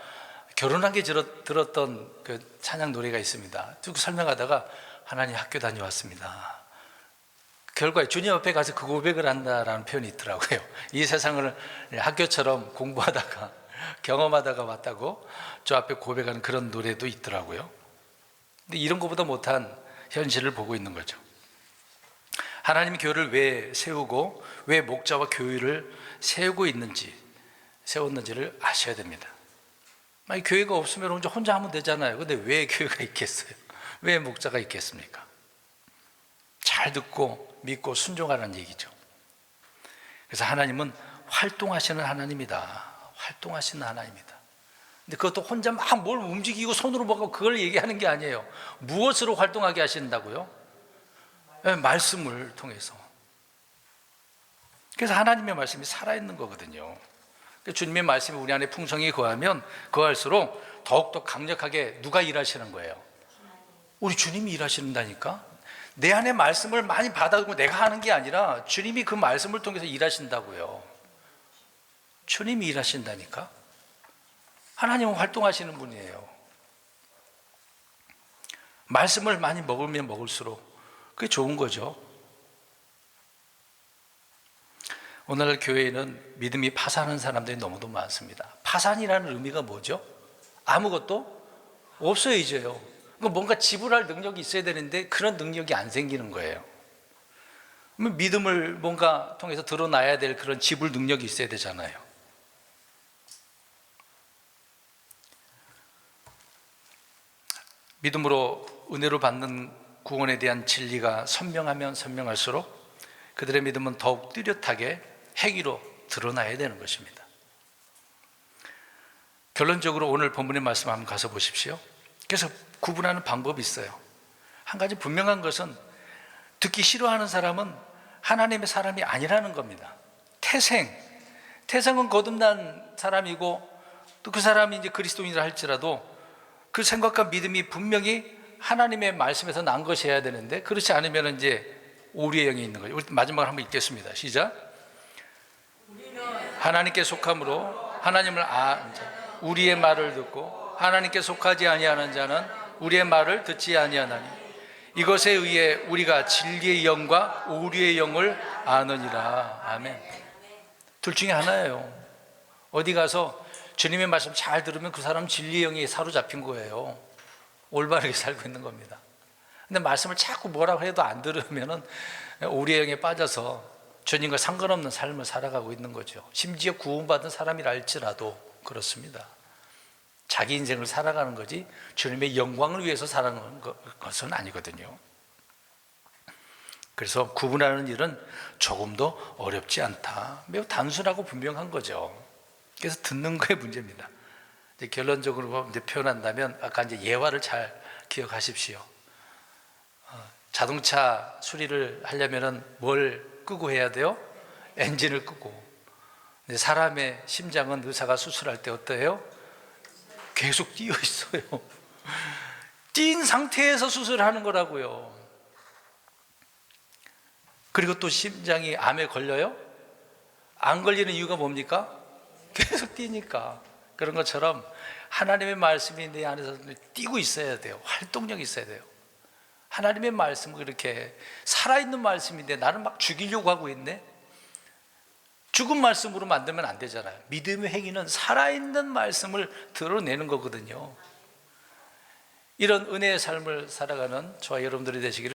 결혼하기 들었던 그 찬양 노래가 있습니다. 쭉 설명하다가 하나님 학교 다녀왔습니다. 결과에 주님 앞에 가서 그 고백을 한다라는 표현이 있더라고요. 이 세상을 학교처럼 공부하다가 경험하다가 왔다고 저 앞에 고백하는 그런 노래도 있더라고요. 근데 이런 것보다 못한 현실을 보고 있는 거죠. 하나님이 교회를 왜 세우고 왜 목자와 교회를 세웠는지를 아셔야 됩니다. 만약 교회가 없으면 혼자 하면 되잖아요. 근데 왜 교회가 있겠어요? 왜 목자가 있겠습니까? 잘 듣고 믿고 순종하라는 얘기죠. 그래서 하나님은 활동하시는 하나님이다. 활동하시는 하나님이다. 근데 그것도 혼자 막 뭘 움직이고 손으로 먹고 그걸 얘기하는 게 아니에요. 무엇으로 활동하게 하신다고요? 말씀을 통해서. 그래서 하나님의 말씀이 살아있는 거거든요. 주님의 말씀이 우리 안에 풍성히 거하면 거할수록 더욱더 강력하게 누가 일하시는 거예요? 우리 주님이 일하신다니까. 내 안에 말씀을 많이 받아두고 내가 하는 게 아니라 주님이 그 말씀을 통해서 일하신다고요. 주님이 일하신다니까. 하나님은 활동하시는 분이에요. 말씀을 많이 먹으면 먹을수록 그게 좋은 거죠. 오늘날 교회에는 믿음이 파산하는 사람들이 너무도 많습니다. 파산이라는 의미가 뭐죠? 아무것도 없어요, 이제요. 뭔가 지불할 능력이 있어야 되는데 그런 능력이 안 생기는 거예요. 믿음을 뭔가 통해서 드러나야 될 그런 지불 능력이 있어야 되잖아요. 믿음으로 은혜로 받는 구원에 대한 진리가 선명하면 선명할수록 그들의 믿음은 더욱 뚜렷하게 행위로 드러나야 되는 것입니다. 결론적으로 오늘 본문의 말씀 한번 가서 보십시오. 그래서 구분하는 방법이 있어요. 한 가지 분명한 것은 듣기 싫어하는 사람은 하나님의 사람이 아니라는 겁니다. 태생은 거듭난 사람이고 또 그 사람이 이제 그리스도인이라 할지라도 그 생각과 믿음이 분명히 하나님의 말씀에서 난 것이어야 되는데, 그렇지 않으면 이제 오류의 영이 있는 거죠. 우리 마지막으로 한번 읽겠습니다. 시작. 하나님께 속함으로 하나님을 아는 자, 우리의 말을 듣고 하나님께 속하지 아니하는 자는 우리의 말을 듣지 아니하나니 이것에 의해 우리가 진리의 영과 오류의 영을 아느니라. 아멘. 둘 중에 하나예요. 어디 가서 주님의 말씀 잘 들으면 그 사람 진리의 영이 사로잡힌 거예요. 올바르게 살고 있는 겁니다. 근데 말씀을 자꾸 뭐라고 해도 안 들으면은 오류의 영에 빠져서 주님과 상관없는 삶을 살아가고 있는 거죠. 심지어 구원받은 사람이라 할지라도 그렇습니다. 자기 인생을 살아가는 거지 주님의 영광을 위해서 살아가는 것은 아니거든요. 그래서 구분하는 일은 조금도 어렵지 않다. 매우 단순하고 분명한 거죠. 그래서 듣는 거에 문제입니다. 이제 결론적으로 이제 표현한다면 아까 이제 예화를 잘 기억하십시오. 자동차 수리를 하려면은 뭘 끄고 해야 돼요? 엔진을 끄고. 근데 사람의 심장은 의사가 수술할 때 어때요? 계속 뛰어 있어요. 뛴 상태에서 수술하는 거라고요. 그리고 또 심장이 암에 걸려요? 안 걸리는 이유가 뭡니까? 계속 뛰니까. 그런 것처럼 하나님의 말씀이 내 안에서 뛰고 있어야 돼요. 활동력이 있어야 돼요. 하나님의 말씀은 이렇게 살아있는 말씀인데 나는 막 죽이려고 하고 있네. 죽은 말씀으로 만들면 안 되잖아요. 믿음의 행위는 살아있는 말씀을 드러내는 거거든요. 이런 은혜의 삶을 살아가는 저와 여러분들이 되시기를